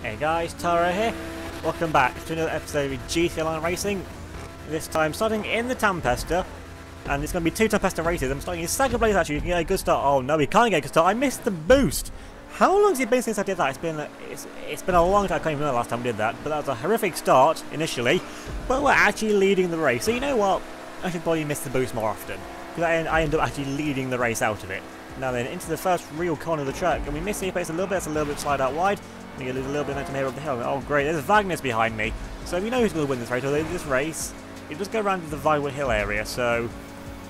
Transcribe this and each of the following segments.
Hey guys, Tara here. Welcome back to another episode of GT Online Racing. This time starting in the Tempesta, and it's going to be two Tempesta races. I'm starting in second place actually. You can get a good start. Oh no, we can't get a good start. I missed the boost. How long has it been since I did that? It's been a long time. I can't even remember the last time we did that. But that was a horrific start initially. But we're actually leading the race. So you know what? I should probably miss the boost more often, because I end up actually leading the race out of it. Now then, into the first real corner of the track, and we miss the pace a little bit. It's a little bit slide out wide. We lose a little bit of momentum here up the hill. Oh great, there's Wagner's behind me. So we know who's going to win this race. Although this race, it does go around the Vinewood Hill area, so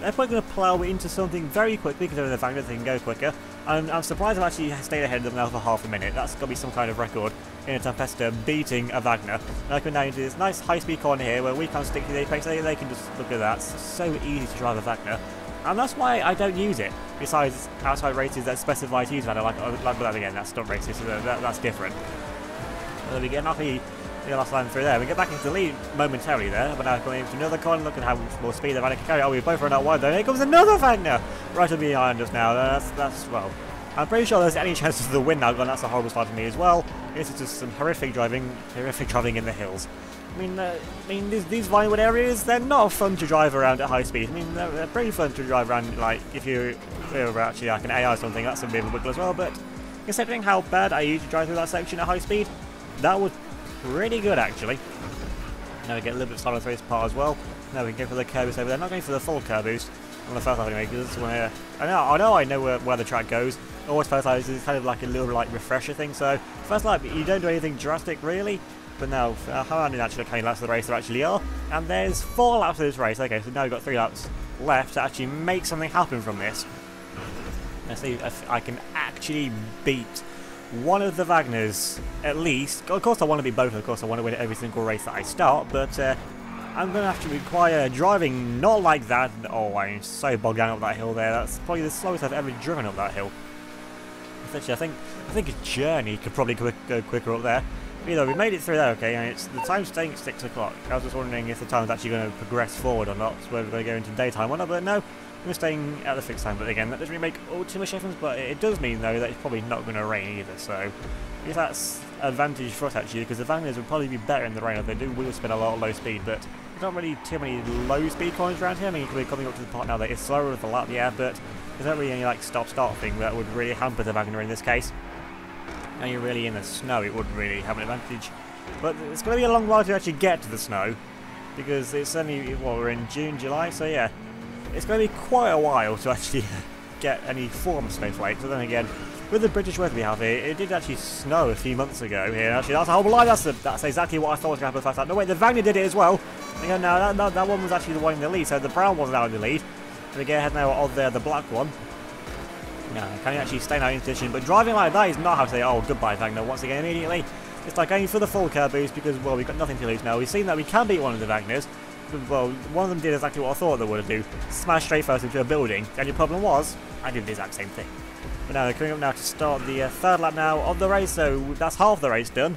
they're probably going to plough into something very quickly because they're in the Wagner, they can go quicker. And I'm surprised I've actually stayed ahead of them now for half a minute. That's got to be some kind of record in a Tempesta beating a Wagner. Now I come down into this nice high-speed corner here where we can't stick to the apex. They can just look at that. It's so easy to drive a Wagner. And that's why I don't use it. Besides outside races that specify to use Wagner, like that again, that's stunt races, so that's different. So we get lucky the last line through there. We get back into the lead momentarily there, but now going into another corner. Look at how much more speed the Wagner can carry. Oh, we both run out wide though. Here comes another Wagner right up behind us now. That's well. I'm pretty sure there's any chance of the win now, and that's a horrible start for me as well. This is just some horrific driving in the hills. I mean, these Vinewood areas, they're not fun to drive around at high speed. I mean, they're pretty fun to drive around, like, if you were actually like an AI or something, that's a bit of a wiggle as well, but considering how bad I used to drive through that section at high speed, that was pretty good, actually. Now we get a little bit slower through this part as well. Now we can go for the curb boost over there. Not going for the full curb boost on the first lap anyway, because this one here, I know where the track goes. Always first lap is kind of like a little like refresher thing, so first lap you don't do anything drastic really. But now, how many actually laps of the race there actually are? And there's 4 laps of this race. Okay, so now we've got 3 laps left to actually make something happen from this. Let's see if I can actually beat one of the Wagners, at least. Of course I want to beat both, of course I want to win every single race that I start, but I'm going to have to require driving not like that. Oh, I'm so bogged down up that hill there. That's probably the slowest I've ever driven up that hill. Essentially, I think a Journey could probably go quicker up there. You know, we made it through there, okay, and the time's staying at 6 o'clock. I was just wondering if the time's actually going to progress forward or not, so whether we're going to go into daytime or not, but no, we're staying at the fixed time. But again, that doesn't really make all too much difference, but it does mean, though, that it's probably not going to rain either, so I guess that's advantage for us, actually, because the Wagners would probably be better in the rain if they do wheel spin a lot of low speed, but there's not really too many low speed corners around here. I mean, we're coming up to the part now that it's slower with the lap, yeah, but there's not really any, like, stop-start thing that would really hamper the Wagner in this case. Now you're really in the snow, it would really have an advantage. But it's going to be a long while to actually get to the snow, because it's only, well, we're in June, July, so yeah, it's going to be quite a while to actually get any form of snowflakes. But then again, with the British weather we have here, it did actually snow a few months ago here. Actually, that's a whole lie. That's exactly what I thought was going to happen first time. No, wait, the Wagner did it as well. Again, now that one was actually the one in the lead, so the brown wasn't out in the lead. And again, ahead now of the black one. No, can you actually stay now in position? But driving like that is not how to say, oh, goodbye, Wagner, once again, immediately. It's like going for the full curb boost because, well, we've got nothing to lose now. We've seen that we can beat one of the Wagners. Well, one of them did exactly what I thought they would do. Smash straight first into a building. The only problem was, I did the exact same thing. But now they're coming up now to start the third lap now of the race, so that's half the race done.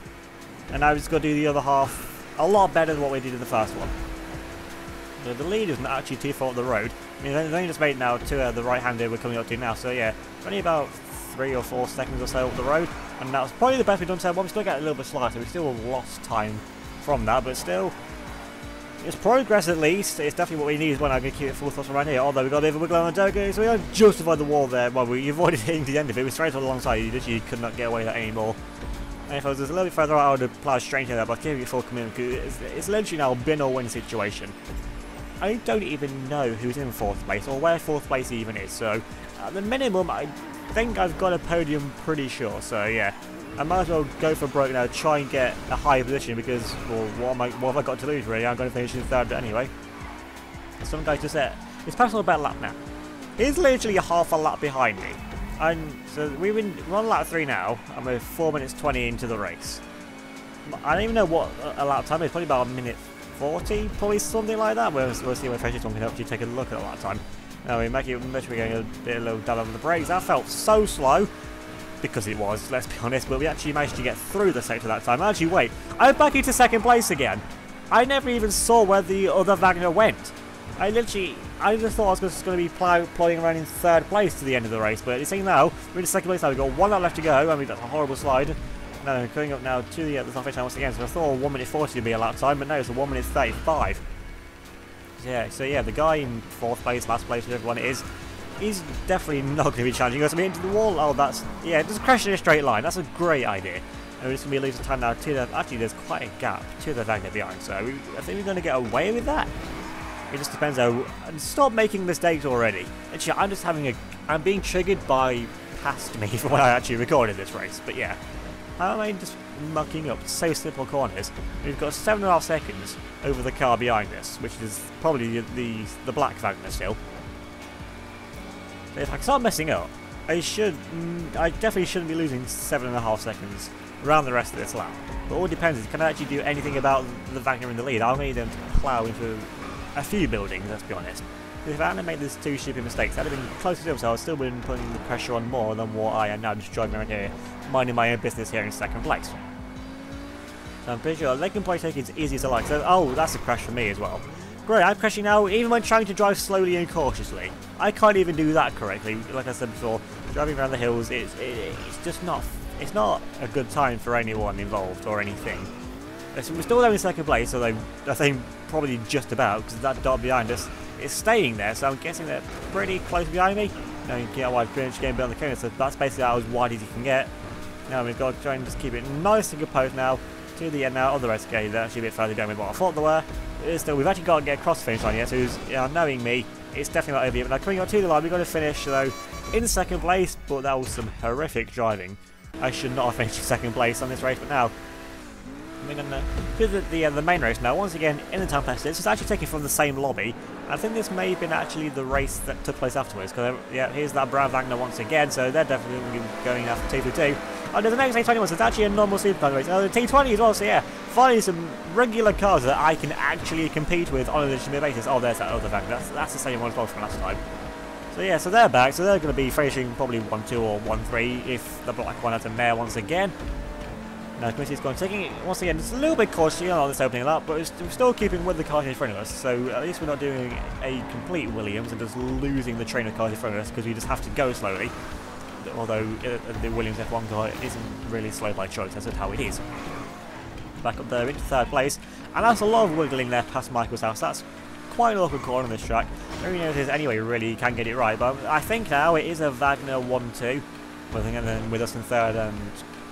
And now we've just got to do the other half a lot better than what we did in the first one. So the lead isn't actually too far up the road. I mean, they've only just made it now to the right-hander we're coming up to now, so yeah, only about 3 or 4 seconds or so up the road. And that was probably the best we've done so far. We still get a little bit slower, so we still lost time from that, but still, it's progress at least. It's definitely what we need when I can keep it full throttle around here. Although we got a bit of a wiggle on the Dogo, so we have justified the wall there. Well, we avoided hitting the end of it. It was straight alongside. You literally could not get away with that anymore. And if I was just a little bit further out, I would have ploughed straight into there, but I gave it full commitment because it's literally now a win or win situation. I don't even know who's in 4th place or where 4th place even is, so at the minimum I think I've got a podium pretty sure, so yeah. I might as well go for broke now, try and get a higher position because, well, what have I got to lose really? I'm going to finish in 3rd anyway. Some guy just said, it's passing about lap now. He's literally half a lap behind me. And so we're on lap 3 now, and we're 4 minutes 20 into the race. I don't even know what a lap time is, probably about a minute 40, probably something like that. We'll see when Freshie's one can help you take a look at that time. Now we make it much, we're going a little dab on the brakes. That felt so slow. Because it was, let's be honest, but we actually managed to get through the sector that time. Actually, wait, I'm back into 2nd place again. I never even saw where the other Wagner went. I just thought I was just going to be plodding around in 3rd place to the end of the race, but you see now, we're in 2nd place now, we've got 1 lap left to go. I mean, that's a horrible slide. No, going up now to the start finish line once again. So I thought 1 minute 40 would be a lap time, but no, it's a 1 minute 35. Yeah, so yeah, the guy in 4th place, last place, whichever one it is, he's definitely not going to be challenging us. I mean, into the wall. Oh, that's, yeah, just crash in a straight line. That's a great idea. And we're just going to be losing time now to the, actually there's quite a gap to the Wagner behind, so I think we're going to get away with that. It just depends how, stop making mistakes already. Actually, I'm being triggered by past me from when I actually recorded this race, but yeah. How am I just mucking up so simple corners? We've got 7.5 seconds over the car behind us, which is probably the black Wagner still. But if I can start messing up, I definitely shouldn't be losing 7.5 seconds around the rest of this lap. But all depends, can I actually do anything about the Wagner in the lead? I'll need them to plough into a few buildings, let's be honest. If I hadn't made these 2 stupid mistakes, I'd have been closer to him, so I would still been putting the pressure on more than what I am now, just driving around here, minding my own business here in 2nd place. So I'm pretty sure they can probably take it as easy as I like. So, oh, that's a crash for me as well. Great, I'm crashing now, even when trying to drive slowly and cautiously. I can't even do that correctly. Like I said before, driving around the hills, it's just not, it's not a good time for anyone involved or anything. So we're still there in 2nd place, although I think probably just about, because that dot behind us is staying there, so I'm guessing they're pretty close behind me. Now you can get a wide finish game beyond the corner, so that's basically about as wide as you can get. Now we've got to try and just keep it nice and composed now to the end now of the rest. Okay, they're actually a bit further down with what I thought they were. Still, we've actually got to get across the finish line yet, so knowing me, it's definitely not over yet. But now coming on to the line, we've got to finish though in 2nd place, but that was some horrific driving. I should not have finished in 2nd place on this race, but now to the main race now, once again in the Tempest. This is actually taken from the same lobby. I think this may have been actually the race that took place afterwards, because yeah, here's that brown Wagner once again, so they're definitely going after 2 for 2. Oh, there's the next A21, so it's actually a normal supercar race. Oh, the T20 as well, so yeah, finally some regular cars that I can actually compete with on a legitimate basis. Oh, there's that other Wagner, that's the same one as well from last time. So yeah, so they're back, so they're going to be finishing probably 1-2 or 1-3 if the black one has a mare once again. Now Committee's gone taking it once again, it's a little bit cautious on this opening lap, but we're still keeping with the cars in front of us, so at least we're not doing a complete Williams and just losing the train of cars in front of us because we just have to go slowly. Although the Williams F1 car isn't really slow by choice, that's just how it is. Back up there into 3rd place, and that's a lot of wiggling there past Michael's house. That's quite an awkward corner on this track. Nobody knows this anyway, really can't get it right, but I think now it is a Wagner 1-2, and then with us in 3rd and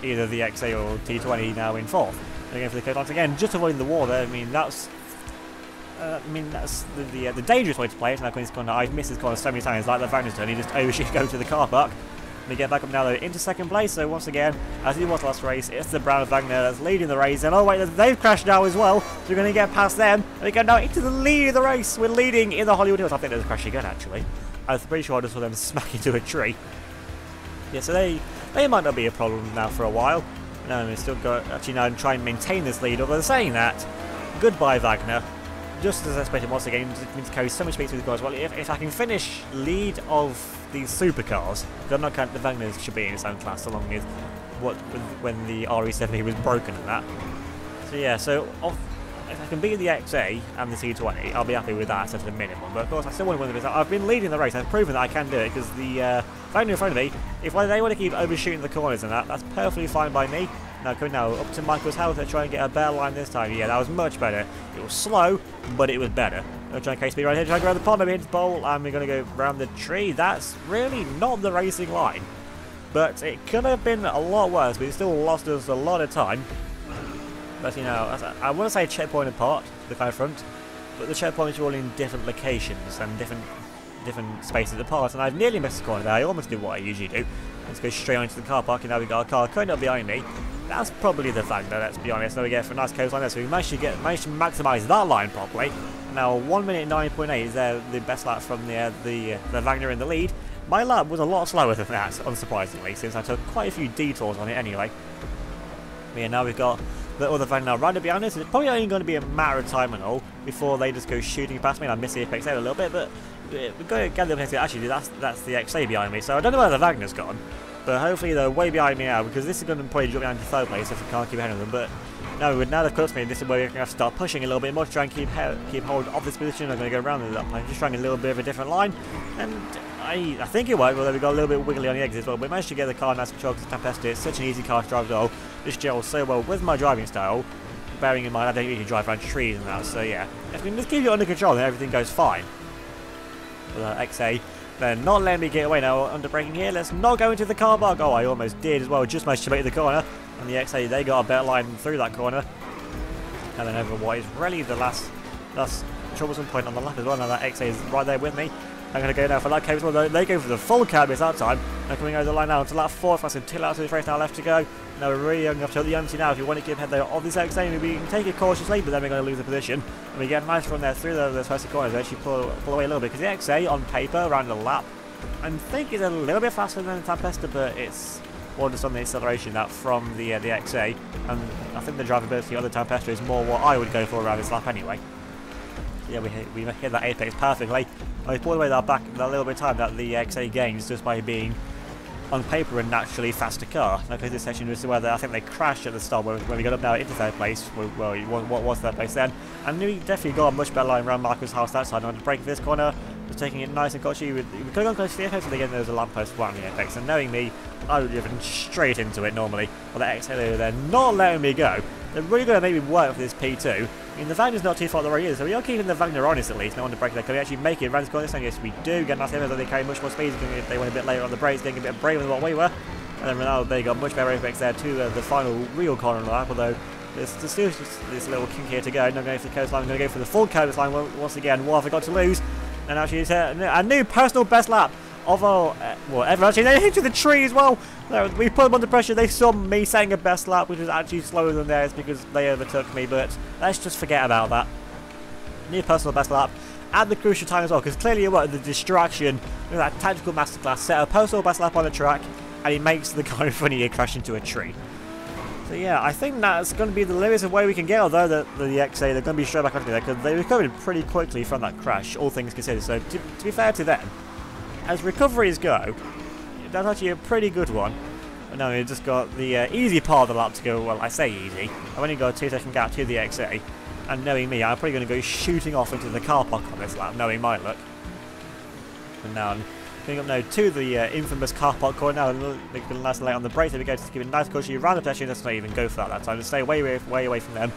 either the XA or T20 now in 4th. They're going for the code once again, just avoiding the wall there. I mean, that's the dangerous way to play it. Now, this corner, I've missed this corner so many times, like the Wagner's turn. He just overshoot, go to the car park. We get back up now though into 2nd place. So once again, as it was last race, it's the brown Wagner that's leading the race. And oh wait, they've crashed now as well. So we're going to get past them. And we go now into the lead of the race. We're leading in the Hollywood Hills. I think there's a crash again actually. I'm pretty sure I just saw them smack into a tree. Yeah, so they might not be a problem now for a while. No, we've still got actually now try and maintain this lead. Although saying that, goodbye Wagner. Just as I expected once again, it means to carry so much speed through the cars. Well, if I can finish lead of these supercars, I'm not counting the Wagners should be in its own class, along with when the RE70 was broken and that. So yeah, so if I can beat the XA and the T20, I'll be happy with that at a minimum. But of course, I still want to win the race. I've been leading the race. I've proven that I can do it because the Wagner in front of me, if they want to keep overshooting the corners and that's perfectly fine by me. Now coming now up to Michael's house to try and get a better line this time. Yeah, that was much better. It was slow, but it was better. I'll try and case speed right here, try and go around the pond, I'm into the bowl, and we're going to go around the tree. That's really not the racing line. But it could have been a lot worse, but it still lost us a lot of time. But you know, I want to say checkpoint apart, the kind of front, but the checkpoints are all in different locations and different spaces apart, and I've nearly missed the corner there. I almost did what I usually do. Let's go straight onto the car park, and now we've got a car coming up behind me. That's probably the Wagner, let's be honest. Now we get for a nice coastline there, so we managed to maximise that line properly. Now 1 minute 9.8 is the best lap from the Wagner in the lead. My lap was a lot slower than that, unsurprisingly, since I took quite a few detours on it anyway. Yeah, now we've got the other Wagner right behind us. It's probably only going to be a matter of time and all before they just go shooting past me. And I miss the Apex a little bit, but we've got to get the Apex. Actually, that's the XA behind me, so I don't know where the Wagner's gone. But hopefully they're way behind me now, because this is going to probably drop me down to 3rd place if we can't keep ahead of them. But Now they've caught me, this is where we're going to have to start pushing a little bit more to try and keep hold of this position. I'm going to go around it up. I'm just trying a little bit of a different line, and I think it worked, although we got a little bit wiggly on the exit as well. But we managed to get the car nice control because Tempesta is such an easy car to drive as well. This gels so well with my driving style, bearing in mind I don't usually drive around trees and that, so yeah. If we can just keep it under control, then everything goes fine. With XA, they're not letting me get away now under braking here. Let's not go into the car park. Oh, I almost did as well, just managed to make the corner. And the XA, they got a better line through that corner. And then over what is really the last troublesome point on the lap as well. Now that XA is right there with me. I'm going to go now for that curb as well. They go for the full curb at that time. They're coming over the line now to lap 4. That's 2 laps of this race now left to go. Now we're really young enough to the empty now. If you want to keep ahead there of this XA, maybe you can take it cautiously, but then we're going to lose the position. And we get a nice run there through those first corners. We actually pull away a little bit because the XA on paper around the lap, I think is a little bit faster than the Tempesta, but it's more just on the acceleration that from the XA. And I think the drivability of the Tempesta is more what I would go for around this lap anyway. Yeah, we hit that apex perfectly. And we pulled away that little bit of time that the XA gains just by being on paper a naturally faster car. Okay, this section was where I think they crashed at the start when we got up now into third place. Well, what was third place then? And we definitely got a much better line around Marco's house that side. On the break for this corner, just taking it nice and cautiously. We could have gone close to the apex, but again there was a lamppost right on the apex. And knowing me, I would have driven straight into it normally. But the XA, they're not letting me go. They're really going to make me work for this P2. I mean, the Wagner's not too far the road either, so we are keeping the Wagner honest at least. Now on the brake there, can we actually make it around this corner this time? Yes, we do. Get nice though they carry much more speed. They went a bit later on the brakes, getting a bit braver than what we were. And then Ronaldo, they got much better apex there to the final real corner on the lap, although there's still just this little kink here to go. Now going for the coastline, I'm going to go for the full coastline once again. What have I got to lose? And actually it's a new personal best lap of ever. Actually, they hit to the tree as well. We put them under pressure. They saw me saying a best lap, which was actually slower than theirs because they overtook me, but let's just forget about that. New personal best lap at the crucial time as well, because clearly the distraction with that tactical masterclass set a personal best lap on the track, and he makes the guy in front of you crash into a tree. So yeah, I think that's going to be the limits of where we can get, although the XA, they're going to be straight back onto there, because they recovered pretty quickly from that crash, all things considered. So to be fair to them, as recoveries go, that's actually a pretty good one. But now we've just got the easy part of the lap to go. Well, I say easy. I've only got a 2-second gap to the XA, and knowing me, I'm probably going to go shooting off into the car park on this lap, knowing my luck. And now I'm going up now to the infamous car park corner. Now they're going to nice and late on the brakes. There we go. Just give it a nice caution around the pedestrian. Let's not even go for that time. Just stay way away from them.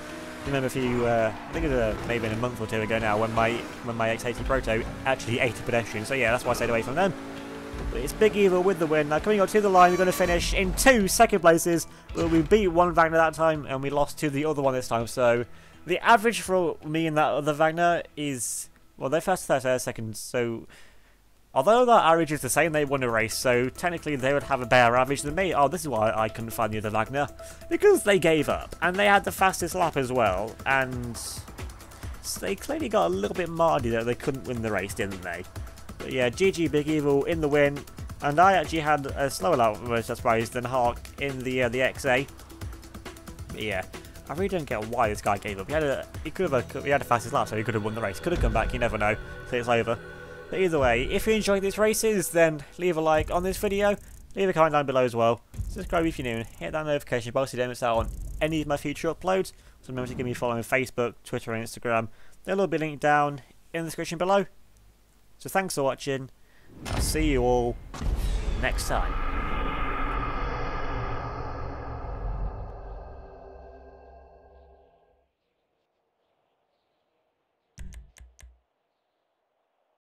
Remember a few, I think it was maybe a month or two ago now when my X80 Proto actually ate a pedestrian. So yeah, that's why I stayed away from them. But it's Big Evil with the win. Now coming up to the line, we're going to finish in 2 second places. But we beat one Wagner that time and we lost to the other one this time. So the average for me and that other Wagner is, well, they're first, third, second. So although that average is the same, they won a race, so technically they would have a better average than me. Oh, this is why I couldn't find the other Wagner. Because they gave up, and they had the fastest lap as well, and so they clearly got a little bit mardy that they couldn't win the race, didn't they? But yeah, GG Big Evil in the win, and I actually had a slower lap, most surprised, than Hark in the XA. But yeah, I really don't get why this guy gave up. He had the fastest lap, so he could have won the race. Could have come back, you never know, so it's over. But either way, if you enjoyed these races, then leave a like on this video, leave a comment down below as well, subscribe if you're new, and hit that notification bell so you don't miss out on any of my future uploads. So remember to give me a follow on Facebook, Twitter and Instagram. They'll all be linked down in the description below. So thanks for watching, I'll see you all next time.